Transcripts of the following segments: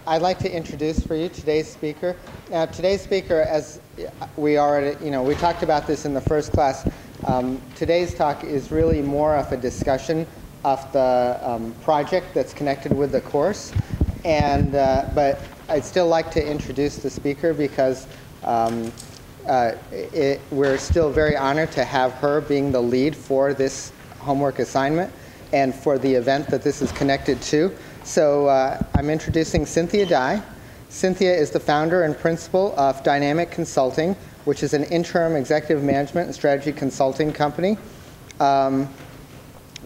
I'd like to introduce for you today's speaker. Now, today's speaker, as we already, we talked about this in the first class. Today's talk is really more of a discussion of the project that's connected with the course. And but I'd still like to introduce the speaker because we're still very honored to have her being the lead for this homework assignment and for the event that this is connected to. So I'm introducing Cynthia Dye. Cynthia is the founder and principal of Dainamic Consulting, which is an interim executive management and strategy consulting company.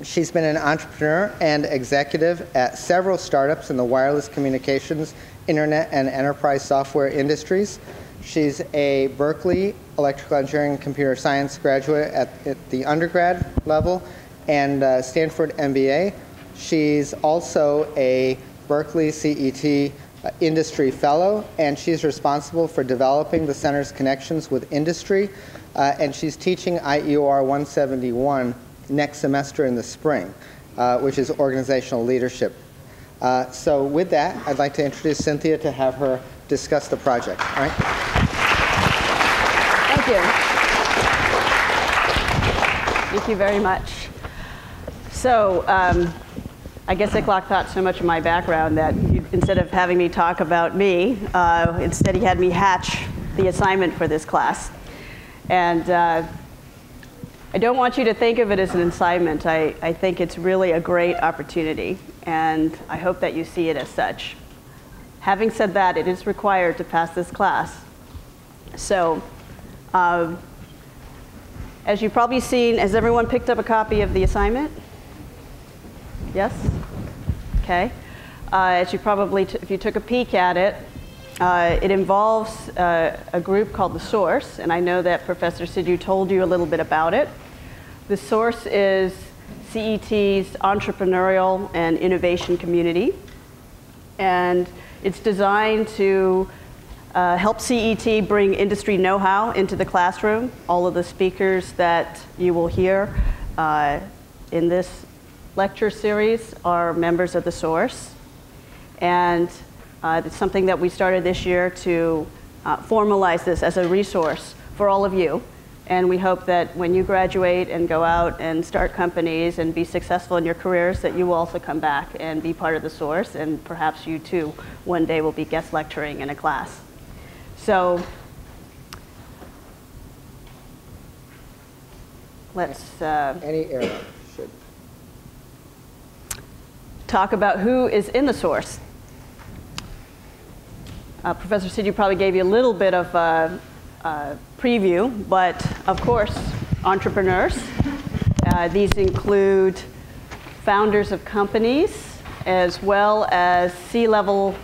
She's been an entrepreneur and executive at several startups in the wireless communications, internet, and enterprise software industries. She's a Berkeley electrical engineering and computer science graduate at the undergrad level and Stanford MBA. She's also a Berkeley CET industry fellow, and she's responsible for developing the center's connections with industry, and she's teaching IEOR 171 next semester in the spring, which is organizational leadership. So with that, I'd like to introduce Cynthia to have her discuss the project. All right? Thank you. Thank you very much. So I guess the clock thought so much of my background that instead of having me talk about me, instead he had me hatch the assignment for this class. And I don't want you to think of it as an assignment. I think it's really a great opportunity, and I hope that you see it as such. Having said that, it is required to pass this class. So, as you've probably seen, has everyone picked up a copy of the assignment? Yes? Okay. As you probably, if you took a peek at it, it involves a group called The Source, and I know that Professor Sidhu told you a little bit about it. The Source is CET's entrepreneurial and innovation community, and it's designed to help CET bring industry know-how into the classroom. All of the speakers that you will hear in this lecture series are members of The Source, and it's something that we started this year to formalize this as a resource for all of you. And we hope that when you graduate and go out and start companies and be successful in your careers, that you will also come back and be part of The Source, and perhaps you too one day will be guest lecturing in a class. So let's any error should talk about who is in The Source. Professor Sidhu probably gave you a little bit of preview, but of course, entrepreneurs. These include founders of companies, as well as C-level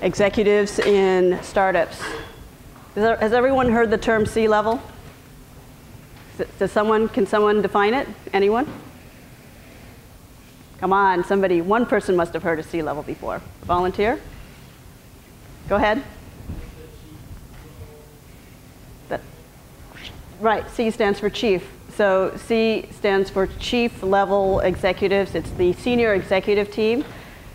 executives in startups. Has everyone heard the term C-level? Can someone define it? Anyone? Come on, somebody, one person must have heard of C-level before. Volunteer? Go ahead. Right, C stands for chief. So C stands for chief level executives. It's the senior executive team.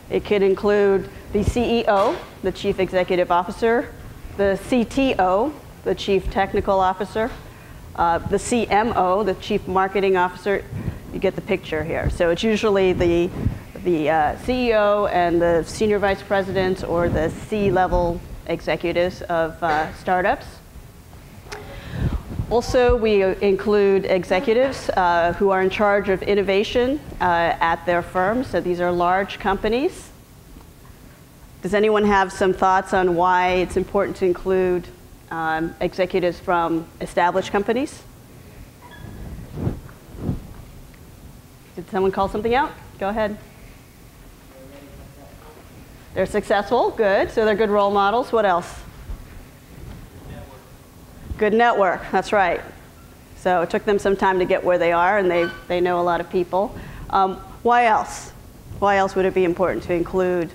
It could include the CEO, the chief executive officer, the CTO, the chief technical officer, the CMO, the chief marketing officer. You get the picture here. So it's usually the CEO and the senior vice presidents or the C-level executives of startups. Also, we include executives who are in charge of innovation at their firms. So these are large companies. Does anyone have some thoughts on why it's important to include executives from established companies? Did someone call something out? Go ahead. They're successful, good. So they're good role models. What else? Good network, that's right. So it took them some time to get where they are, and they know a lot of people. Why else? Why else would it be important to include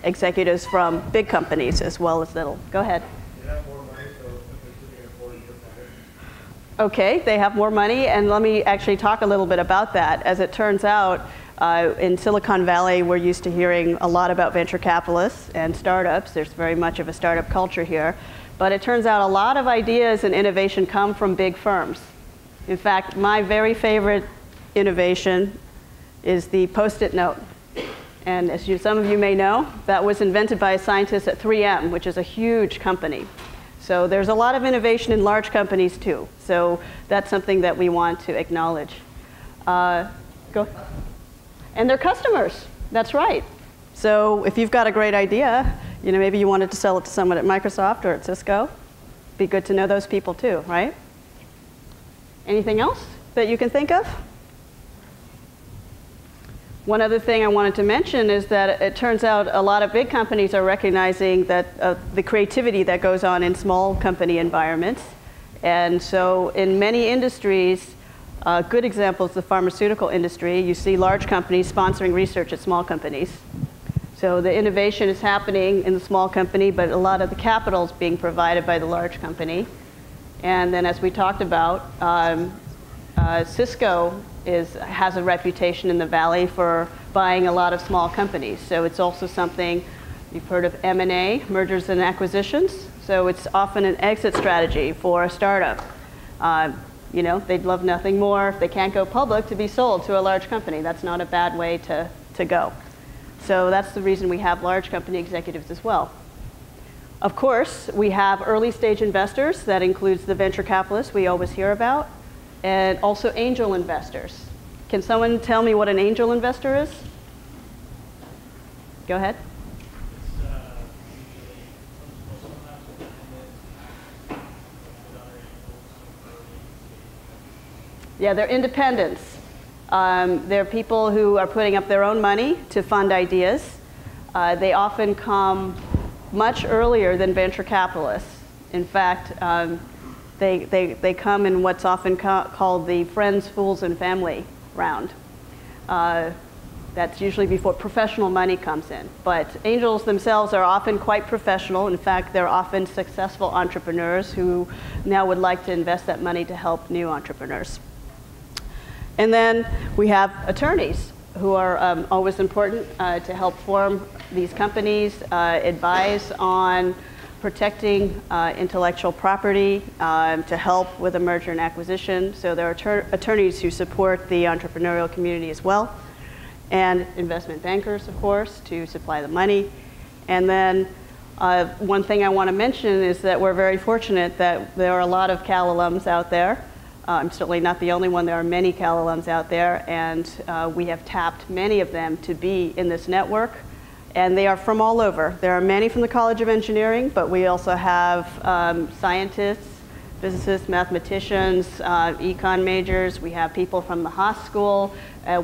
executives from big companies as well as little? Go ahead. They have more money, so they can afford to get better. Okay, they have more money, and let me actually talk a little bit about that. As it turns out, In Silicon Valley, we're used to hearing a lot about venture capitalists and startups. There's very much of a startup culture here. But it turns out a lot of ideas and innovation come from big firms. In fact, my very favorite innovation is the Post-it note. And as some of you may know, that was invented by a scientist at 3M, which is a huge company. So there's a lot of innovation in large companies too. So that's something that we want to acknowledge. Go. And they're customers. That's right. So if you've got a great idea, maybe you wanted to sell it to someone at Microsoft or at Cisco, be good to know those people too, right? Anything else that you can think of? One other thing I wanted to mention is that it turns out a lot of big companies are recognizing that the creativity that goes on in small company environments. And so in many industries, good examples, the pharmaceutical industry, you see large companies sponsoring research at small companies. So the innovation is happening in the small company, but a lot of the capital is being provided by the large company. And then as we talked about, Cisco has a reputation in the Valley for buying a lot of small companies. So it's also something, you've heard of M&A, mergers and acquisitions. So it's often an exit strategy for a startup. They'd love nothing more if they can't go public to be sold to a large company. That's not a bad way to go. So that's the reason we have large company executives as well. Of course, we have early stage investors. That includes the venture capitalists we always hear about, and also angel investors. Can someone tell me what an angel investor is? Go ahead. Yeah, they're independents. They're people who are putting up their own money to fund ideas. They often come much earlier than venture capitalists. In fact, they come in what's often called the friends, fools, and family round. That's usually before professional money comes in. But angels themselves are often quite professional. In fact, they're often successful entrepreneurs who now would like to invest that money to help new entrepreneurs. And then we have attorneys who are always important to help form these companies, advise on protecting intellectual property, to help with a merger and acquisition. So there are attorneys who support the entrepreneurial community as well, and investment bankers, of course, to supply the money. And then one thing I want to mention is that we're very fortunate that there are a lot of Cal alums out there. I'm certainly not the only one. There are many Cal alums out there, and we have tapped many of them to be in this network. And they are from all over. There are many from the College of Engineering, but we also have scientists, physicists, mathematicians, econ majors. We have people from the Haas School.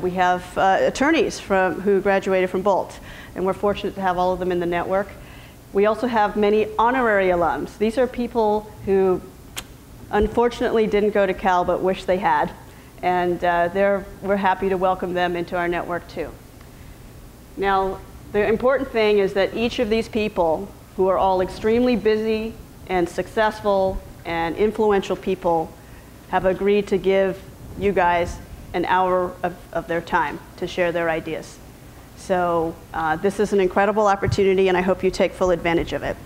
We have attorneys who graduated from Bolt. And we're fortunate to have all of them in the network. We also have many honorary alums. These are people who unfortunately didn't go to Cal but wish they had. And we're happy to welcome them into our network too. Now, the important thing is that each of these people, who are all extremely busy and successful and influential people, have agreed to give you guys an hour of their time to share their ideas. So this is an incredible opportunity, and I hope you take full advantage of it.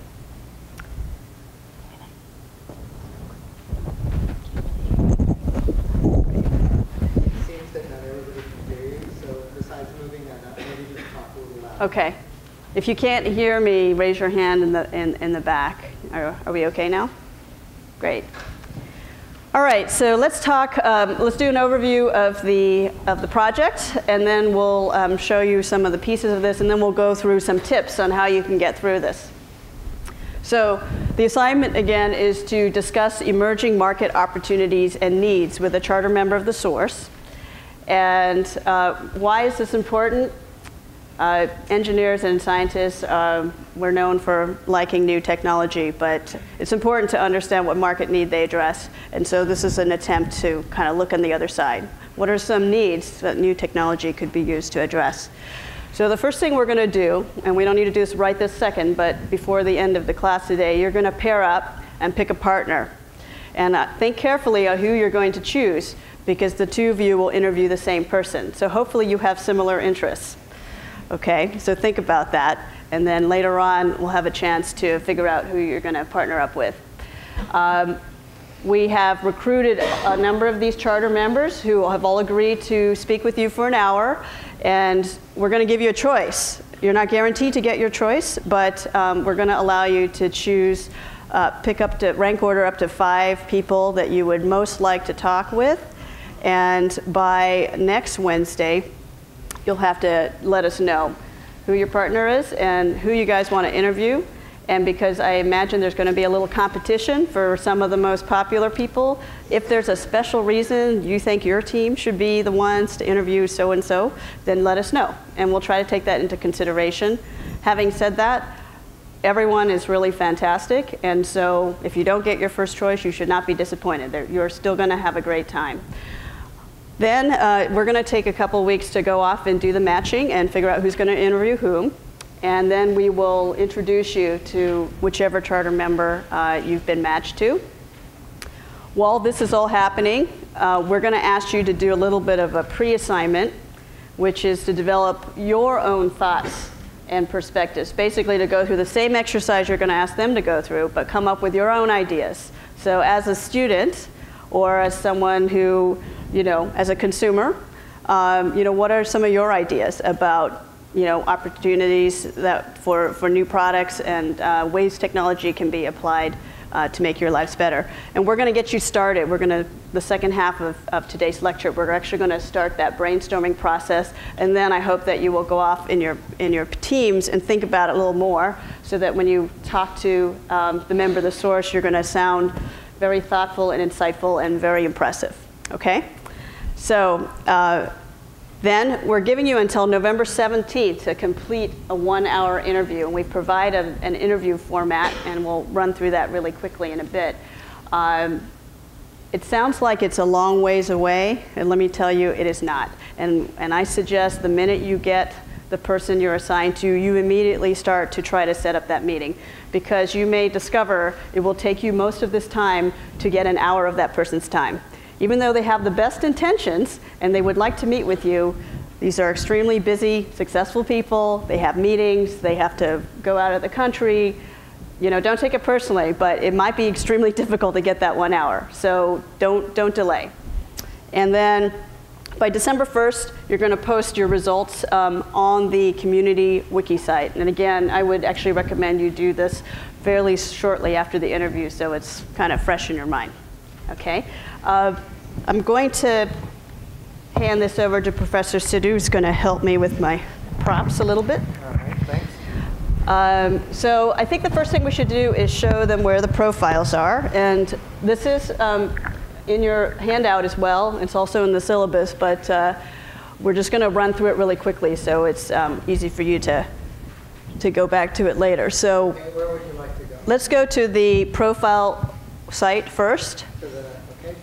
Okay. If you can't hear me, raise your hand in the back. Are we okay now? Great. All right. So let's talk. Let's do an overview of the project, and then we'll show you some of the pieces of this, and then we'll go through some tips on how you can get through this. So the assignment again is to discuss emerging market opportunities and needs with a charter member of the source. And why is this important? Engineers and scientists, we're known for liking new technology, but it's important to understand what market need they address. And so this is an attempt to kind of look on the other side. What are some needs that new technology could be used to address? So the first thing we're going to do, and we don't need to do this right this second, but before the end of the class today, you're going to pair up and pick a partner. And think carefully on who you're going to choose. because the two of you will interview the same person. So hopefully you have similar interests. Okay, so think about that. And then later on, we'll have a chance to figure out who you're going to partner up with. We have recruited a number of these charter members who have all agreed to speak with you for an hour. And we're going to give you a choice. You're not guaranteed to get your choice, but we're going to allow you to choose, rank order up to 5 people that you would most like to talk with. And by next Wednesday, you'll have to let us know who your partner is and who you guys want to interview. And because I imagine there's going to be a little competition for some of the most popular people, if there's a special reason you think your team should be the ones to interview so-and-so, then let us know. And we'll try to take that into consideration. Having said that, everyone is really fantastic. And so if you don't get your first choice, you should not be disappointed. You're still going to have a great time. Then we're going to take a couple weeks to go off and do the matching and figure out who's going to interview whom. And then we will introduce you to whichever charter member you've been matched to. While this is all happening, we're going to ask you to do a little bit of a pre-assignment, which is to develop your own thoughts and perspectives. Basically to go through the same exercise you're going to ask them to go through, but come up with your own ideas. So as a student, or as someone who, as a consumer, what are some of your ideas about, opportunities for new products and ways technology can be applied to make your lives better. And we're going to get you started. The second half of today's lecture, we're actually going to start that brainstorming process. And then I hope that you will go off in your teams and think about it a little more so that when you talk to the member of the source, you're going to sound very thoughtful and insightful and very impressive, okay? So then we're giving you until November 17th to complete a 1-hour interview. And we've provided an interview format, and we'll run through that really quickly in a bit. It sounds like it's a long ways away, and let me tell you, it is not. And I suggest the minute you get the person you're assigned to, you immediately start to try to set up that meeting, because you may discover it will take you most of this time to get an hour of that person's time. Even though they have the best intentions and they would like to meet with you, these are extremely busy, successful people. They have meetings, they have to go out of the country. Don't take it personally, but it might be extremely difficult to get that 1 hour. So don't delay. And then by December 1st, you're going to post your results on the community wiki site. And again, I would actually recommend you do this fairly shortly after the interview so it's kind of fresh in your mind. Okay? I'm going to hand this over to Professor Sidhu, who's going to help me with my props a little bit. All right, thanks. So I think the first thing we should do is show them where the profiles are. And this is in your handout as well. It's also in the syllabus, but we're just going to run through it really quickly so it's easy for you to go back to it later. So Okay, where would you like to go? let's go to the profile site first. Okay.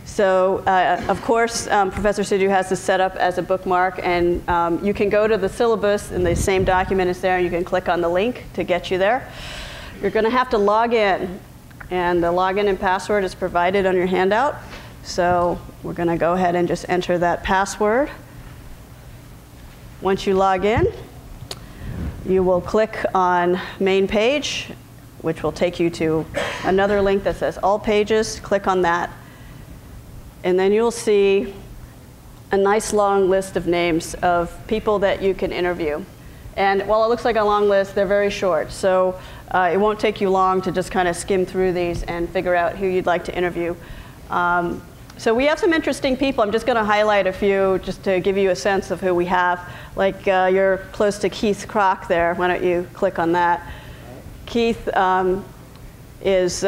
So, of course, Professor Sidhu has this set up as a bookmark, and you can go to the syllabus, and the same document is there, and you can click on the link to get you there. You're going to have to log in, and the login and password is provided on your handout. So we're going to go ahead and just enter that password. Once you log in, you will click on main page, which will take you to another link that says all pages. Click on that. And then you'll see a nice long list of names of people that you can interview. And while it looks like a long list, they're very short. So it won't take you long to just kind of skim through these and figure out who you'd like to interview. So we have some interesting people. I'm just going to highlight a few just to give you a sense of who we have. Like you're close to Keith Kroc there. Why don't you click on that? Keith is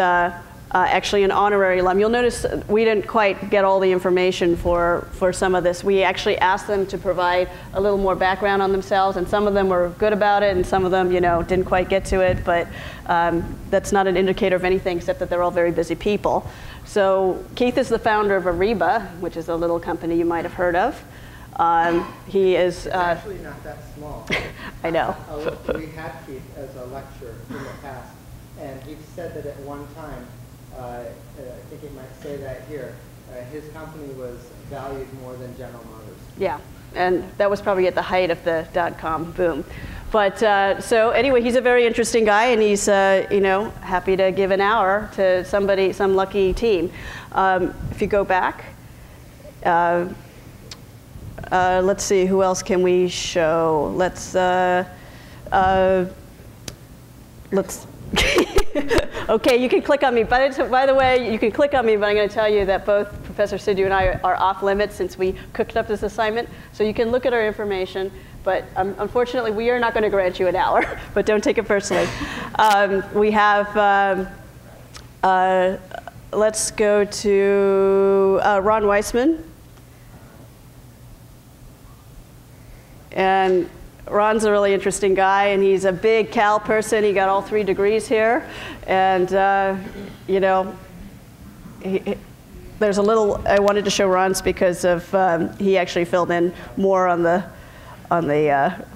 actually an honorary alum. You'll notice we didn't quite get all the information for some of this. We actually asked them to provide a little more background on themselves, and some of them were good about it, and some of them, didn't quite get to it, but that's not an indicator of anything except that they're all very busy people. So Keith is the founder of Ariba, which is a little company you might have heard of. He is... It's actually not that small. I know. We had Keith as a lecturer in the past, and he said that at one time, I think he might say that here, his company was valued more than General Motors. Yeah, and that was probably at the height of the dot-com boom. But so anyway, he's a very interesting guy, and he's you know, happy to give an hour to somebody, some lucky team. If you go back, let's see, who else can we show? Let's okay, you can click on me. By the way, you can click on me, but I'm going to tell you that both Professor Sidhu and I are off limits since we cooked up this assignment. So you can look at our information, but unfortunately, we are not going to grant you an hour, but don't take it personally. We have, let's go to Ron Weissman. And Ron's a really interesting guy, and he's a big Cal person. He got all 3 degrees here. And, you know, there's a little, I wanted to show Ron's because of, he actually filled in more on the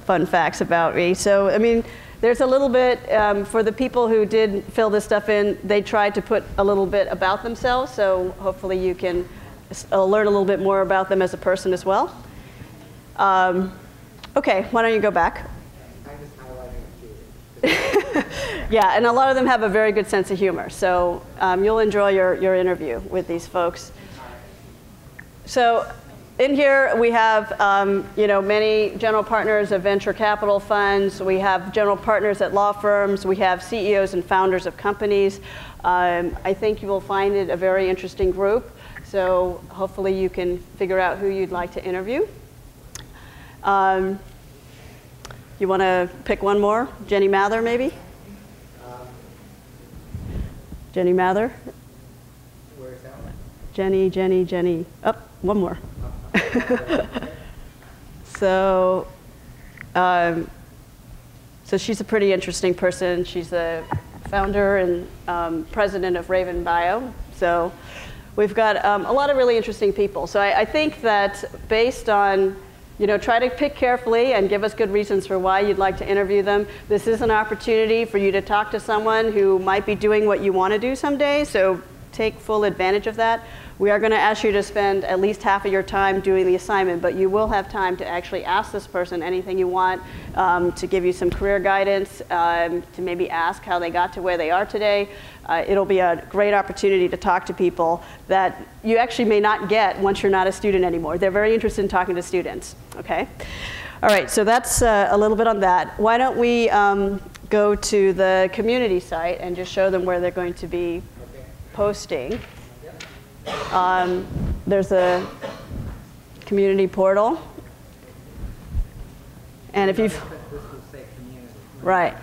fun facts about me. So, I mean, there's a little bit, for the people who did fill this stuff in, they tried to put a little bit about themselves. So hopefully you can learn a little bit more about them as a person as well. Okay, why don't you go back? I'm just highlighting a few. Yeah, and a lot of them have a very good sense of humor. So you'll enjoy your interview with these folks. So in here we have you know, many general partners of venture capital funds. We have general partners at law firms. We have CEOs and founders of companies. I think you will find it a very interesting group. So hopefully you can figure out who you'd like to interview. You want to pick one more? Jenny Mather, maybe? Jenny Mather? Where's that one? Jenny. Oh, one more. So, so she's a pretty interesting person. She's the founder and president of Raven Bio. So we've got a lot of really interesting people. So I think that based on, you know, try to pick carefully and give us good reasons for why you'd like to interview them. This is an opportunity for you to talk to someone who might be doing what you want to do someday, so take full advantage of that. We are going to ask you to spend at least half of your time doing the assignment, but you will have time to actually ask this person anything you want, to give you some career guidance, to maybe ask how they got to where they are today. It'll be a great opportunity to talk to people that you actually may not get once you're not a student anymore. They're very interested in talking to students, okay? All right, so that's a little bit on that. Why don't we go to the community site and just show them where they're going to be posting. There's a community portal. And if you've, right.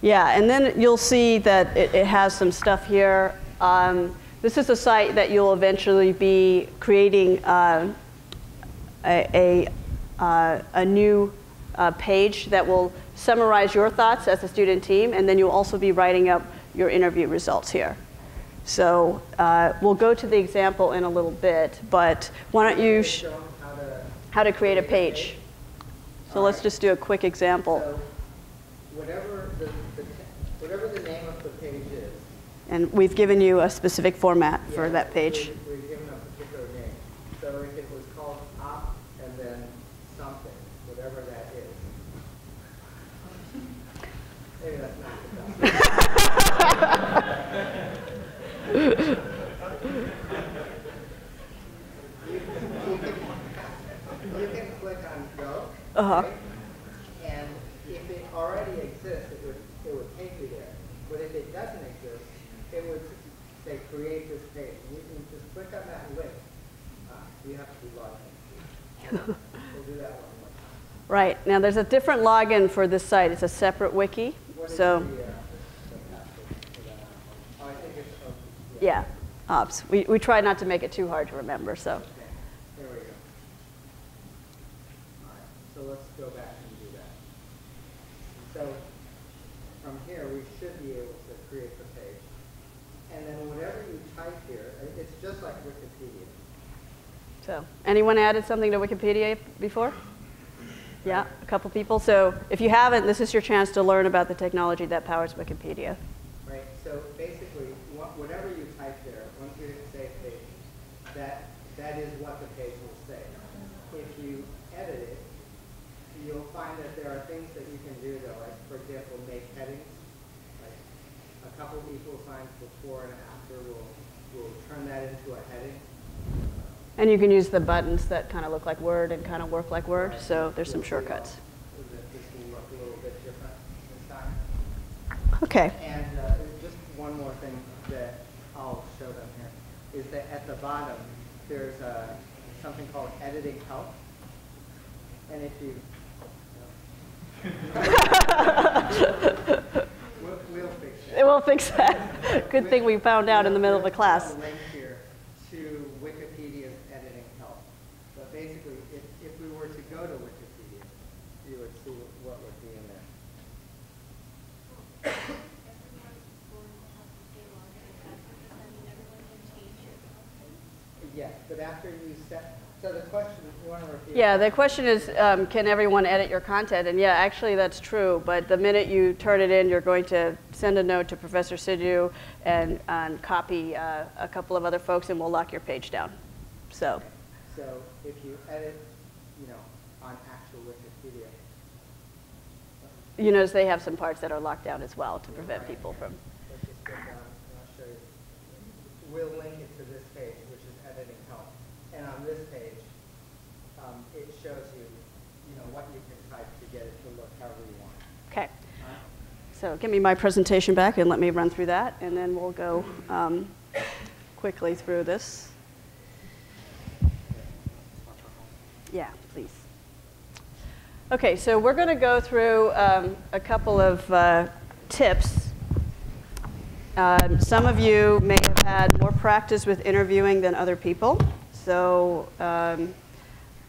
Yeah, and then you'll see that it has some stuff here. This is a site that you'll eventually be creating a new page that will summarize your thoughts as a student team, and then you'll also be writing up your interview results here. So we'll go to the example in a little bit, but why don't you how to create a page. So let's just do a quick example. So whatever the name of the page is. And we've given you a specific format for that page. We've given a particular name. So if it was called op and then something, whatever that is. Maybe that's not the best. You can click on go, right? And if it already exists, it would take you there. But if it doesn't exist, it would say create this page. And you can just click on that link. You have to be logged in. We'll do that one more time. Right. Now there's a different login for this site. It's a separate wiki. So the password for that? Oh, I think it's yeah, ops. We try not to make it too hard to remember. So. Okay. There we go. All right. So let's go back and do that. So from here, we should be able to create the page. And then whatever you type here, it's just like Wikipedia. So anyone added something to Wikipedia before? Yeah, a couple people. So if you haven't, this is your chance to learn about the technology that powers Wikipedia. Right. So basically, whatever you type there, once you hit save page, that is what the page will say. If you edit it, you'll find that there are things that you can do though, like for example, make headings. Like a couple equal signs before and after will turn that into a heading. And you can use the buttons that kind of look like Word and kind of work like Word, right. So there's some shortcuts. This will look a little bit different this time. Okay. And just one more thing that I'll show them here is that at the bottom there's something called editing help. And if you we'll fix that. It will fix that. Good thing we found out in the middle of the class. A link here to Wikipedia's editing help. But basically, if we were to go to Wikipedia, you would see what would be in there. Yes, but after you set, so the question, you want to repeat? Yeah, the question is, can everyone edit your content? And yeah, actually that's true, but the minute you turn it in, you're going to send a note to Professor Sidhu and copy a couple of other folks, and we'll lock your page down. So. Okay. So if you edit, on actual Wikipedia. You notice they have some parts that are locked down as well to prevent people from. Let's just go down and I'll show you. We'll link it to this page, which is editing help. And on this page, it shows you, what you can type to get it to look however you want. Okay. So give me my presentation back and let me run through that, and then we'll go quickly through this. Yeah, please. Okay, so we're going to go through a couple of tips. Some of you may have had more practice with interviewing than other people, so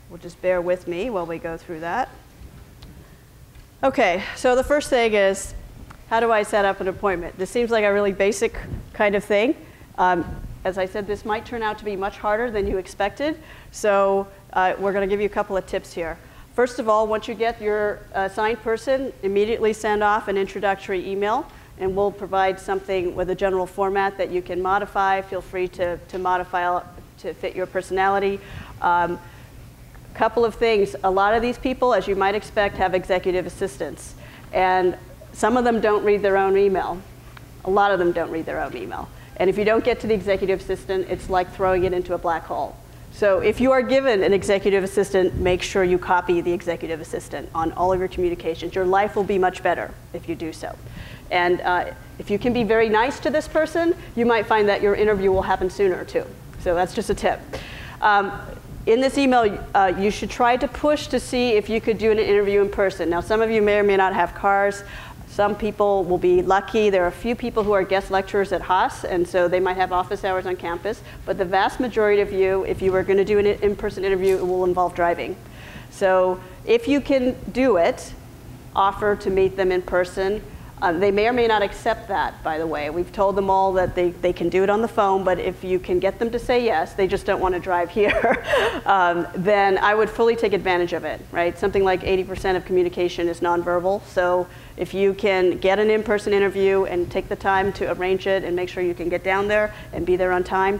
we'll just bear with me while we go through that. Okay, so the first thing is, how do I set up an appointment? This seems like a really basic kind of thing. As I said, this might turn out to be much harder than you expected, so we're going to give you a couple of tips here. First of all, once you get your assigned person, immediately send off an introductory email, and we'll provide something with a general format that you can modify. Feel free to modify to fit your personality. Couple of things. A lot of these people, as you might expect, have executive assistants, and some of them don't read their own email. A lot of them don't read their own email. And if you don't get to the executive assistant, it's like throwing it into a black hole. So if you are given an executive assistant, make sure you copy the executive assistant on all of your communications. Your life will be much better if you do so. And if you can be very nice to this person, you might find that your interview will happen sooner too. So that's just a tip. In this email, you should try to push to see if you could do an interview in person. Now, some of you may or may not have cars. Some people will be lucky. There are a few people who are guest lecturers at Haas, and so they might have office hours on campus. But the vast majority of you, if you are going to do an in-person interview, it will involve driving. So if you can do it, offer to meet them in person. They may or may not accept that, by the way. We've told them all that they can do it on the phone, but if you can get them to say yes, they just don't want to drive here, then I would fully take advantage of it, right? Something like 80% of communication is nonverbal, so if you can get an in-person interview and take the time to arrange it and make sure you can get down there and be there on time,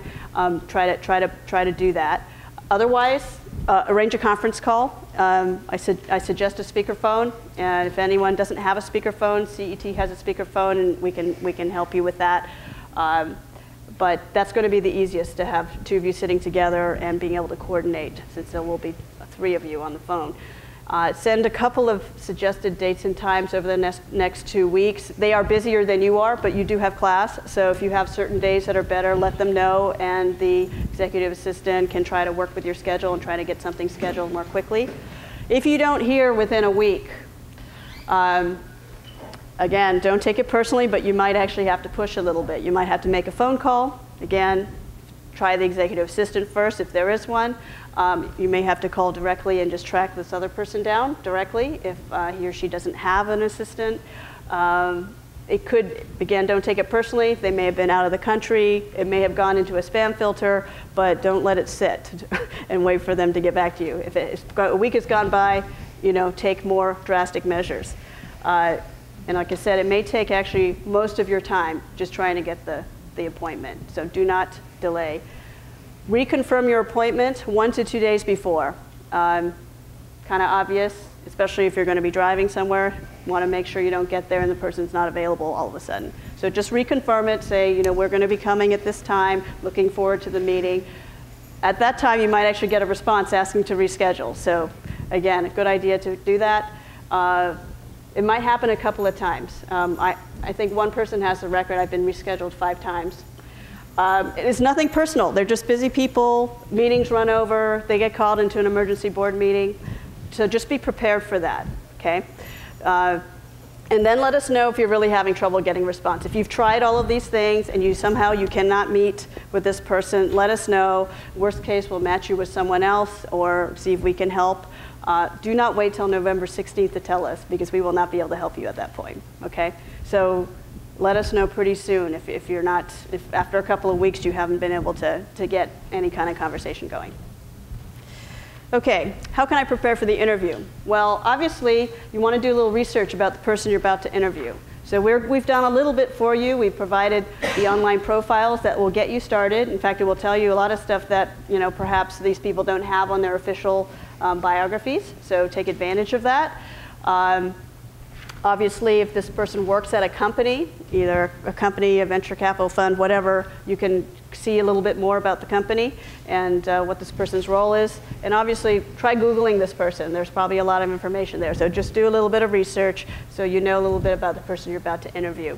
try to do that. Otherwise, arrange a conference call. I suggest a speakerphone, and if anyone doesn't have a speakerphone, CET has a speakerphone, and we can help you with that. But that's going to be the easiest, to have two of you sitting together and being able to coordinate, since there will be 3 of you on the phone. Send a couple of suggested dates and times over the next 2 weeks. They are busier than you are, but you do have class, so if you have certain days that are better, let them know, and the executive assistant can try to work with your schedule and try to get something scheduled more quickly. If you don't hear within a week, again, don't take it personally, but you might actually have to push a little bit. You might have to make a phone call. Again, try the executive assistant first if there is one. You may have to call directly and just track this other person down directly if he or she doesn't have an assistant. It could, again, don't take it personally. They may have been out of the country. It may have gone into a spam filter, but don't let it sit and wait for them to get back to you. If a week has gone by, take more drastic measures. And like I said, it may take actually most of your time just trying to get the appointment. So do not delay. reconfirm your appointment 1 to 2 days before. Kind of obvious, especially if you're going to be driving somewhere. You want to make sure you don't get there and the person's not available all of a sudden. So just reconfirm it, say, you know, we're going to be coming at this time, looking forward to the meeting. At that time, you might actually get a response asking to reschedule. So again, a good idea to do that. It might happen a couple of times. I think one person has the record. I've been rescheduled 5 times. It is nothing personal. They're just busy people. Meetings run over. They get called into an emergency board meeting. So just be prepared for that, okay? And then let us know if you're really having trouble getting response. If you've tried all of these things and somehow you cannot meet with this person, let us know. Worst case, we'll match you with someone else or see if we can help. Do not wait till November 16th to tell us, because we will not be able to help you at that point, okay? So let us know pretty soon if after a couple of weeks you haven't been able to get any kind of conversation going. Okay, how can I prepare for the interview? Well, obviously, you want to do a little research about the person you're about to interview. So we've done a little bit for you. We've provided the online profiles that will get you started. In fact, it will tell you a lot of stuff that perhaps these people don't have on their official biographies. So take advantage of that. Obviously, if this person works at a company, either a company, a venture capital fund, whatever, you can see a little bit more about the company and what this person's role is. And obviously, try Googling this person. There's probably a lot of information there. So just do a little bit of research so you know a little bit about the person you're about to interview.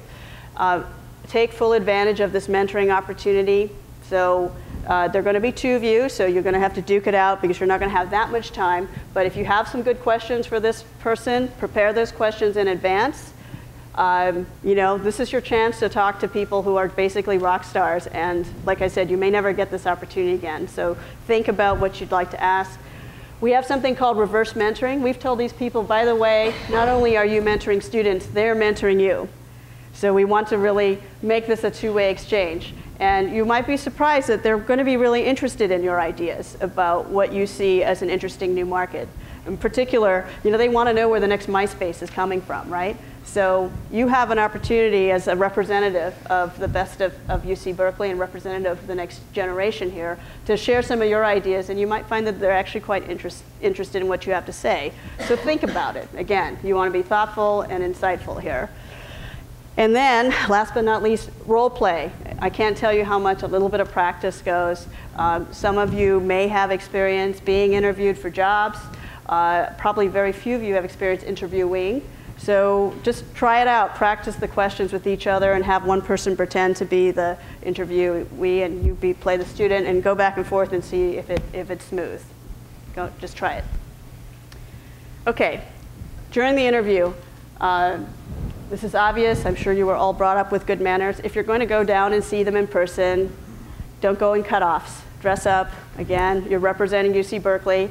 Take full advantage of this mentoring opportunity. So there are going to be 2 of you, so you're going to have to duke it out because you're not going to have that much time. But if you have some good questions for this person, prepare those questions in advance. This is your chance to talk to people who are basically rock stars. And like I said, you may never get this opportunity again. So think about what you'd like to ask. We have something called reverse mentoring. We've told these people, by the way, not only are you mentoring students, they're mentoring you. So we want to really make this a 2-way exchange. And you might be surprised that they're going to be really interested in your ideas about what you see as an interesting new market. In particular, they want to know where the next MySpace is coming from, right? So you have an opportunity as a representative of the best of UC Berkeley and representative of the next generation here to share some of your ideas, and you might find that they're actually quite interested in what you have to say. So think about it. Again, you want to be thoughtful and insightful here. And then, last but not least, role play. I can't tell you how much a little bit of practice goes. Some of you may have experience being interviewed for jobs. Probably very few of you have experience interviewing. So just try it out. Practice the questions with each other and have one person pretend to be the interviewee and you play the student, and go back and forth and see if it's smooth. Just try it. Okay, during the interview, this is obvious. I'm sure you were all brought up with good manners. If you're going to go down and see them in person, don't go in cutoffs. Dress up. Again, you're representing UC Berkeley.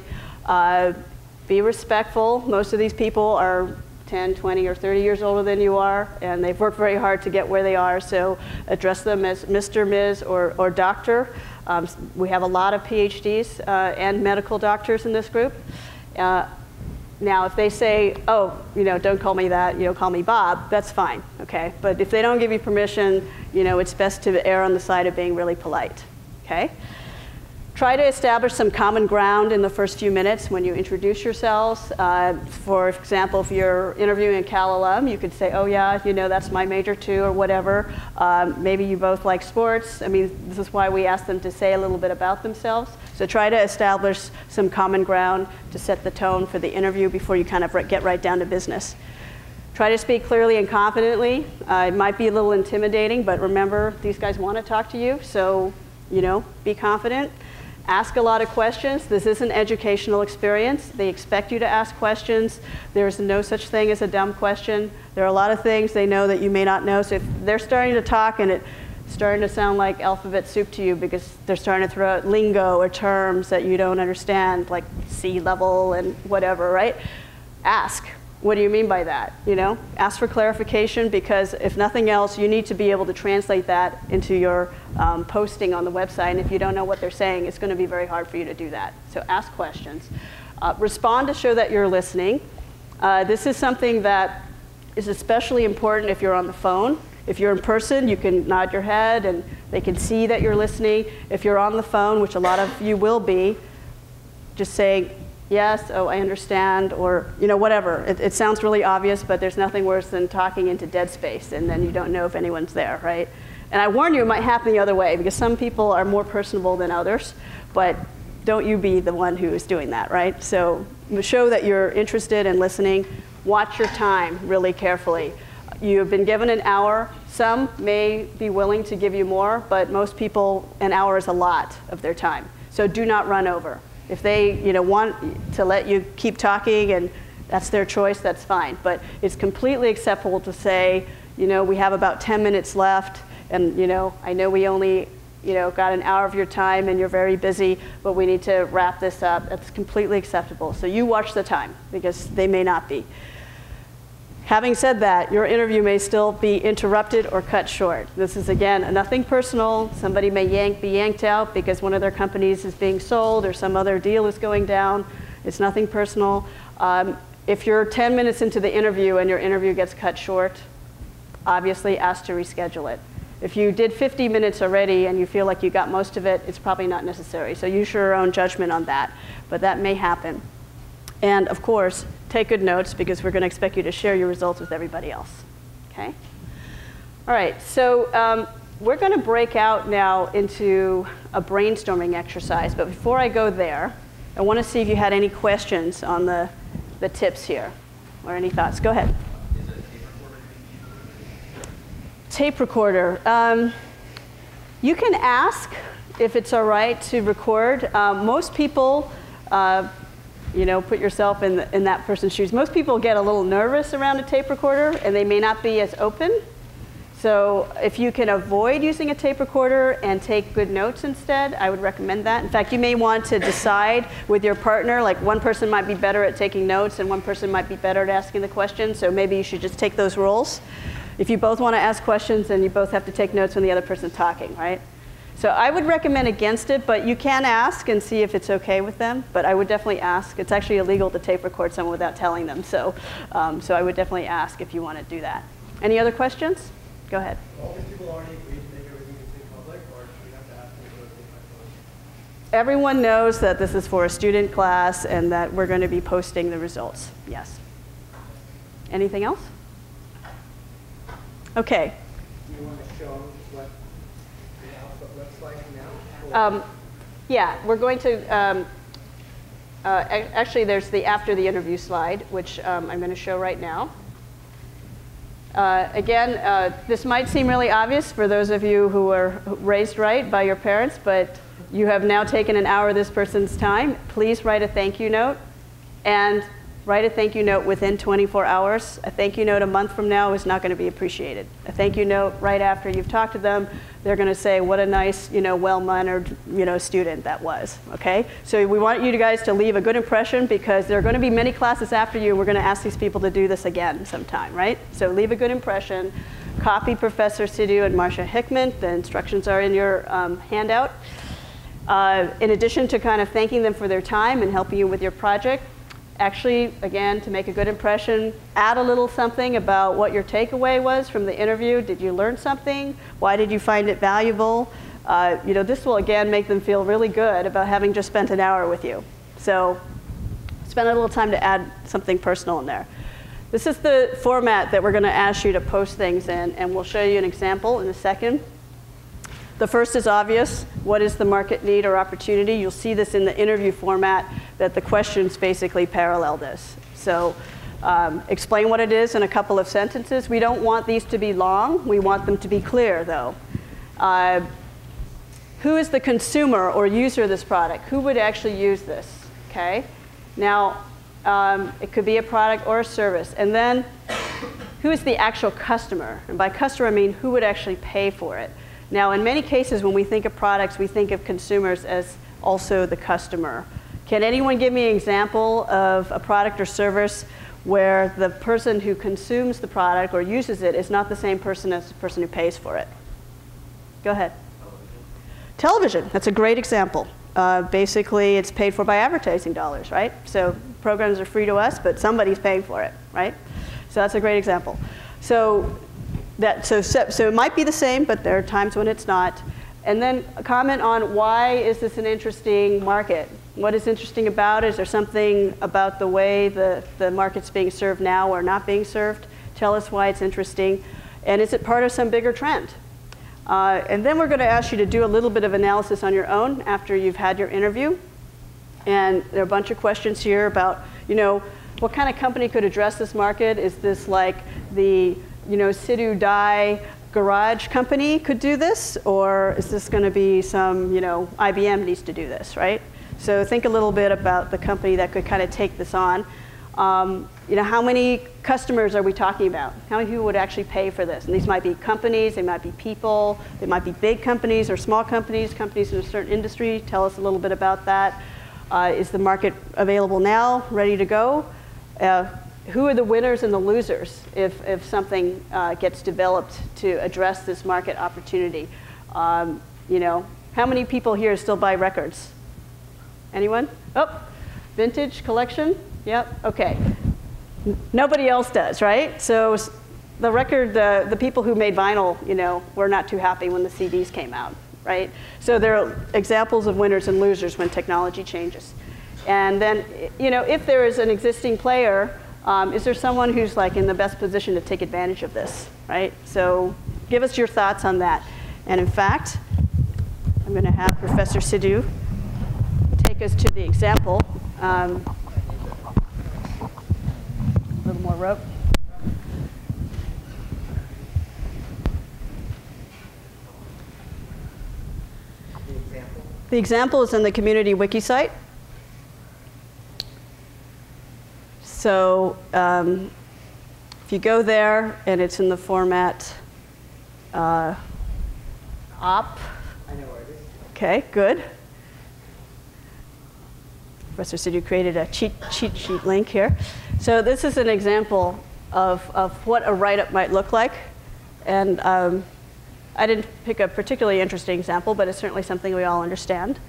Be respectful. Most of these people are 10, 20, or 30 years older than you are, and they've worked very hard to get where they are, so address them as Mr., Ms., or Doctor. We have a lot of PhDs and medical doctors in this group. Now, if they say, oh, don't call me that, call me Bob, that's fine, okay? But if they don't give you permission, it's best to err on the side of being really polite, okay? Try to establish some common ground in the first few minutes when you introduce yourselves. For example, if you're interviewing a Cal alum, you could say, oh yeah, that's my major too, or whatever. Maybe you both like sports. I mean, this is why we ask them to say a little bit about themselves. So try to establish some common ground to set the tone for the interview before you kind of get right down to business. Try to speak clearly and confidently. It might be a little intimidating, but remember, these guys want to talk to you, so be confident. Ask a lot of questions. This is an educational experience. They expect you to ask questions. There's no such thing as a dumb question. There are a lot of things they know that you may not know. So if they're starting to talk and it's starting to sound like alphabet soup to you because they're starting to throw out lingo or terms that you don't understand, like sea level and whatever, right? Ask. What do you mean by that? Ask for clarification, because if nothing else, you need to be able to translate that into your posting on the website. And if you don't know what they're saying, it's going to be very hard for you to do that. So ask questions. Respond to show that you're listening. This is something that is especially important if you're on the phone. If you're in person, you can nod your head and they can see that you're listening. If you're on the phone, which a lot of you will be, just say, yes, oh, I understand, or whatever. It sounds really obvious, but there's nothing worse than talking into dead space, and then you don't know if anyone's there, right? And I warn you, it might happen the other way, because some people are more personable than others, but don't you be the one who is doing that, right? So show that you're interested in listening. Watch your time really carefully. You have been given an hour. Some may be willing to give you more, but most people, an hour is a lot of their time. So do not run over. If they want to let you keep talking and that's their choice, that's fine. But it's completely acceptable to say, we have about 10 minutes left, and I know we only got an hour of your time and you're very busy, but we need to wrap this up. That's completely acceptable. So you watch the time, because they may not be. Having said that, your interview may still be interrupted or cut short. This is, again, nothing personal. Somebody may be yanked out because one of their companies is being sold or some other deal is going down. It's nothing personal. If you're 10 minutes into the interview and your interview gets cut short, obviously ask to reschedule it. If you did 50 minutes already and you feel like you got most of it, it's probably not necessary. So use your own judgment on that, but that may happen. And of course, take good notes, because we're going to expect you to share your results with everybody else. Okay? All right, so we're going to break out now into a brainstorming exercise. But before I go there, I want to see if you had any questions on the tips here, or any thoughts. Go ahead. Tape recorder. You can ask if it's all right to record. Most people, put yourself in that person's shoes. Most people get a little nervous around a tape recorder, and they may not be as open. So if you can avoid using a tape recorder and take good notes instead, I would recommend that. In fact, you may want to decide with your partner, like one person might be better at taking notes and one person might be better at asking the questions, so maybe you should just take those roles. If you both want to ask questions, then you both have to take notes when the other person's talking, right? So I would recommend against it, but you can ask and see if it's okay with them. But I would definitely ask. It's actually illegal to tape record someone without telling them. So I would definitely ask if you want to do that. Any other questions? Go ahead. All these people already agreed to make everything in public, or do we have to ask them to go to the phone? Everyone knows that this is for a student class and that we're going to be posting the results. Yes. Anything else? OK. Do you want to show them what the output looks like now? Yeah, we're going to, actually there's the after the interview slide, which I'm going to show right now. Again, this might seem really obvious for those of you who were raised right by your parents, but you have now taken an hour of this person's time. Please write a thank you note, and write a thank you note within 24 hours. A thank you note a month from now is not going to be appreciated. A thank you note right after you've talked to them, they're going to say, what a nice, well-mannered, student that was, okay? So we want you guys to leave a good impression, because there are going to be many classes after you, and we're going to ask these people to do this again sometime, right? So leave a good impression. Copy Professor Sidhu and Marcia Hickman. The instructions are in your handout. In addition to kind of thanking them for their time and helping you with your project, actually, again, to make a good impression, add a little something about what your takeaway was from the interview. Did you learn something? Why did you find it valuable? This will, again, make them feel really good about having just spent an hour with you. So spend a little time to add something personal in there. This is the format that we're going to ask you to post things in, and we'll show you an example in a second. The first is obvious. What is the market need or opportunity? You'll see this in the interview format, that the questions basically parallel this. So explain what it is in a couple of sentences. We don't want these to be long. We want them to be clear, though. Who is the consumer or user of this product? Who would actually use this? Okay. Now, it could be a product or a service. And then, who is the actual customer? And by customer, I mean who would actually pay for it? Now, in many cases, when we think of products, we think of consumers as also the customer. Can anyone give me an example of a product or service where the person who consumes the product or uses it is not the same person as the person who pays for it? Go ahead. Television. That's a great example. Basically, it's paid for by advertising dollars, right? So programs are free to us, but somebody's paying for it, right? So that's a great example. So So it might be the same, but there are times when it's not. And then comment on why is this an interesting market? What is interesting about it? Is there something about the way the market's being served now or not being served? Tell us why it's interesting. And is it part of some bigger trend? And then we're going to ask you to do a little bit of analysis on your own after you've had your interview. And there are a bunch of questions here about, what kind of company could address this market? Is this like the, Sidhu Dye garage company could do this? Or is this going to be some, IBM needs to do this, right? So think a little bit about the company that could kind of take this on. How many customers are we talking about? How many people would actually pay for this? And these might be companies, they might be people, they might be big companies or small companies, companies in a certain industry. Tell us a little bit about that. Is the market available now, ready to go? Who are the winners and the losers if something gets developed to address this market opportunity? How many people here still buy records? Anyone? Oh, vintage collection? Yep, okay. Nobody else does, right? So the record, the people who made vinyl, were not too happy when the CDs came out, right? So there are examples of winners and losers when technology changes. And then, if there is an existing player, is there someone who's like in the best position to take advantage of this, right? So give us your thoughts on that. And in fact, I'm going to have Professor Sidhu take us to the example. A little more rope. The example is in the community wiki site. So if you go there and it's in the format op. I know where it is. Okay, good. Professor Sidhu created a cheat sheet link here. So this is an example of what a write-up might look like. And I didn't pick a particularly interesting example, but it's certainly something we all understand.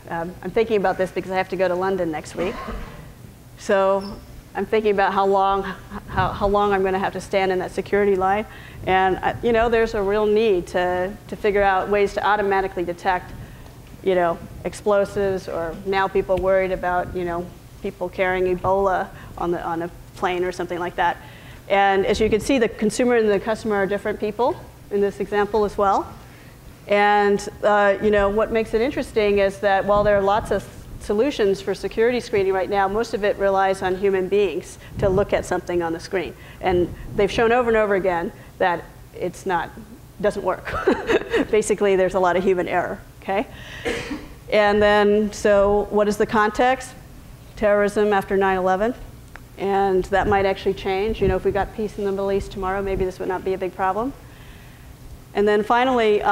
I'm thinking about this because I have to go to London next week. So I'm thinking about how long I'm going to have to stand in that security line. And there's a real need to figure out ways to automatically detect explosives, or now people worried about people carrying Ebola on a plane or something like that. And as you can see, the consumer and the customer are different people in this example as well. And what makes it interesting is that while there are lots of solutions for security screening right now, most of it relies on human beings to look at something on the screen. And they've shown over and over again that doesn't work. Basically, there's a lot of human error, okay? And then, so what is the context? Terrorism after 9/11. And that might actually change. If we got peace in the Middle East tomorrow, maybe this would not be a big problem. And then finally,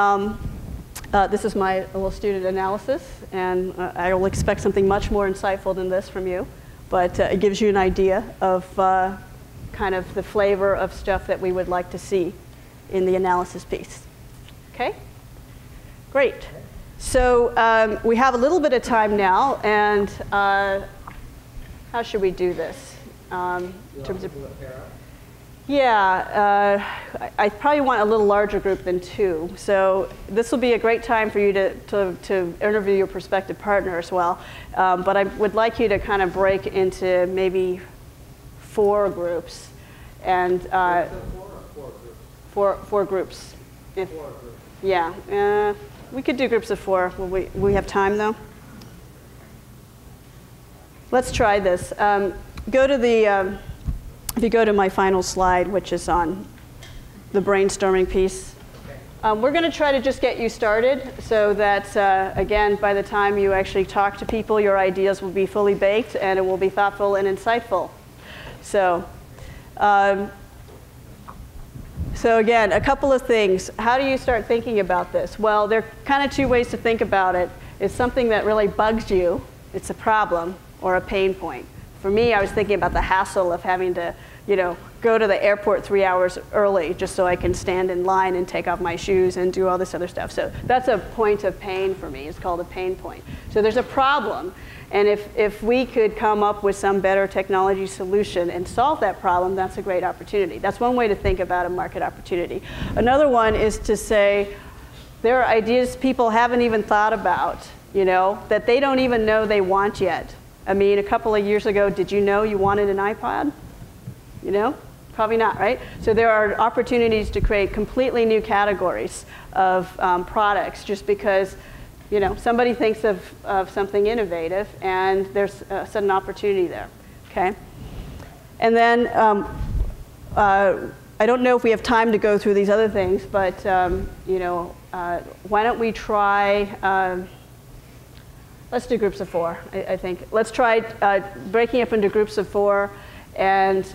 this is my little student analysis, and I will expect something much more insightful than this from you, but it gives you an idea of kind of the flavor of stuff that we would like to see in the analysis piece. Okay? Great. So we have a little bit of time now, and how should we do this? In terms of Yeah, I probably want a little larger group than 2. So this will be a great time for you to interview your prospective partner as well. But I would like you to kind of break into maybe 4 groups. And 4 groups? 4 groups. 4 groups. Yeah, we could do groups of 4. Will we have time though? Let's try this. Go to the if you go to my final slide, which is on the brainstorming piece, we're going to try to just get you started so that, again, by the time you actually talk to people, your ideas will be fully baked and it will be thoughtful and insightful. So, so again, a couple of things. How do you start thinking about this? Well, there are kind of 2 ways to think about it. It's something that really bugs you, it's a problem, or a pain point. For me, I was thinking about the hassle of having to, go to the airport 3 hours early just so I can stand in line and take off my shoes and do all this other stuff. So that's a point of pain for me. It's called a pain point. So there's a problem. And if we could come up with some better technology solution and solve that problem, that's a great opportunity. That's one way to think about a market opportunity. Another one is to say, there are ideas people haven't even thought about, that they don't even know they want yet. I mean, a couple of years ago, did you know you wanted an iPod? Probably not, right? So there are opportunities to create completely new categories of products just because somebody thinks of something innovative, and there's a sudden opportunity there, okay? And then, I don't know if we have time to go through these other things, but, why don't we try, let's do groups of 4, I think. Let's try breaking up into groups of 4, and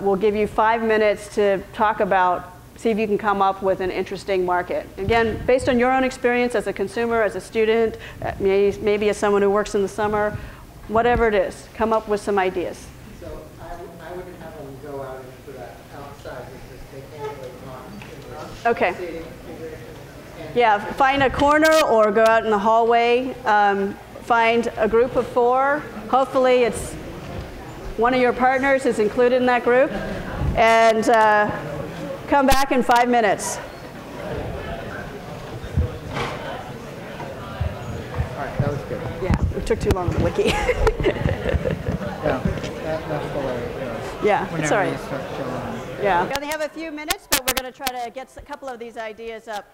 we'll give you 5 minutes to talk about, see if you can come up with an interesting market. Again, based on your own experience as a consumer, as a student, maybe as someone who works in the summer, whatever it is, come up with some ideas. So I would have them go out into that outside because they can't really talk. Okay. Yeah, find a corner or go out in the hallway. Find a group of 4. Hopefully it's one of your partners is included in that group. And come back in 5 minutes. All right, that was good. Yeah, it took too long on the wiki. Yeah, that's the way it goes. Yeah, it's all right. Whenever you start showing. Yeah. We only have a few minutes, but we're going to try to get a couple of these ideas up.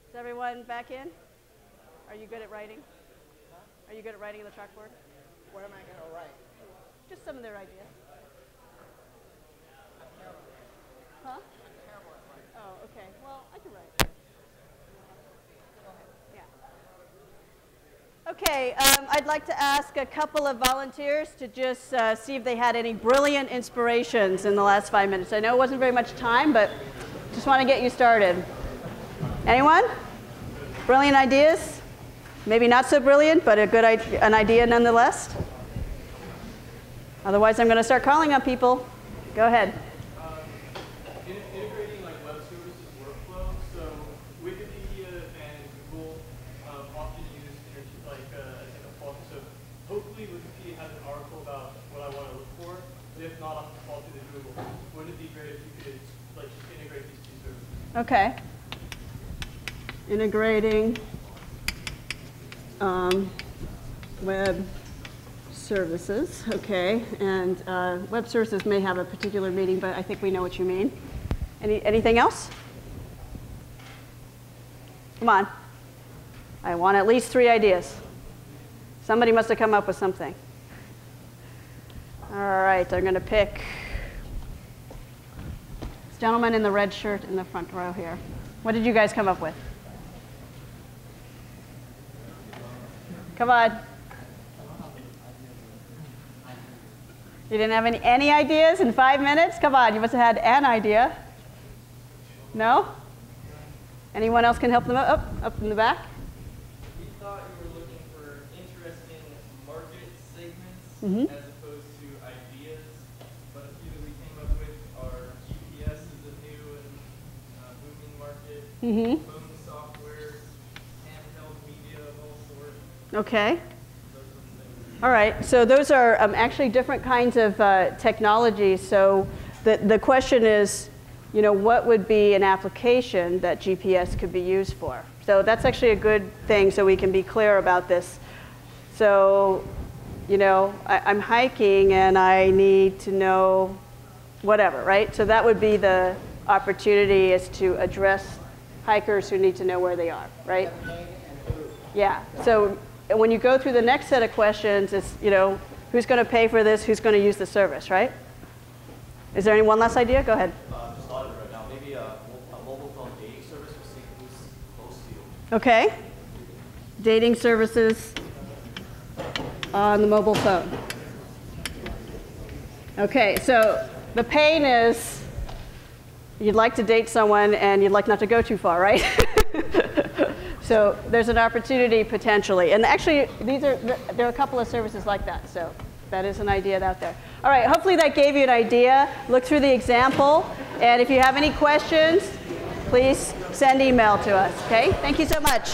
Is everyone back in? Are you good at writing? Are you good at writing on the chalkboard? What am I going to write? Just some of their ideas. Huh? Oh, okay. Well, I can write. Yeah. Okay, I'd like to ask a couple of volunteers to just see if they had any brilliant inspirations in the last 5 minutes. I know it wasn't very much time, but just want to get you started. Anyone? Brilliant ideas? Maybe not so brilliant, but an idea nonetheless? Otherwise, I'm going to start calling on people. Go ahead. Integrating like web services workflow. So Wikipedia and Google often use as a default. So hopefully Wikipedia has an article about what I want to look for. But if not, I'll default to the Google. Wouldn't it be great if you could just integrate these two services? Okay. Integrating web services, okay, and web services may have a particular meaning, but I think we know what you mean. Anything else? Come on. I want at least 3 ideas. Somebody must have come up with something. All right, I'm going to pick this gentleman in the red shirt in the front row here. What did you guys come up with? Come on. You didn't have any ideas in 5 minutes? Come on, you must have had an idea. No? Anyone else can help them up in the back? We thought you were looking for interesting market segments as opposed to ideas. But a few that we came up with are GPS is a new and booming market, phone software, handheld media of all sorts. Okay. All right, so those are actually different kinds of technologies. So the question is, what would be an application that GPS could be used for? So that's actually a good thing so we can be clear about this. So, I'm hiking and I need to know whatever, right? So that would be the opportunity is to address hikers who need to know where they are, right? Yeah, so when you go through the next set of questions, it's, who's going to pay for this, who's going to use the service, right? Is there any one last idea? Go ahead. Just thought of it right now. Maybe a mobile phone dating service for seeing who's close to you. Okay. Dating services on the mobile phone. Okay, so the pain is you'd like to date someone and you'd like not to go too far, right? So there's an opportunity potentially. And actually, there are a couple of services like that. So that is an idea out there. All right, hopefully that gave you an idea. Look through the example. And if you have any questions, please send email to us. Okay? Thank you so much.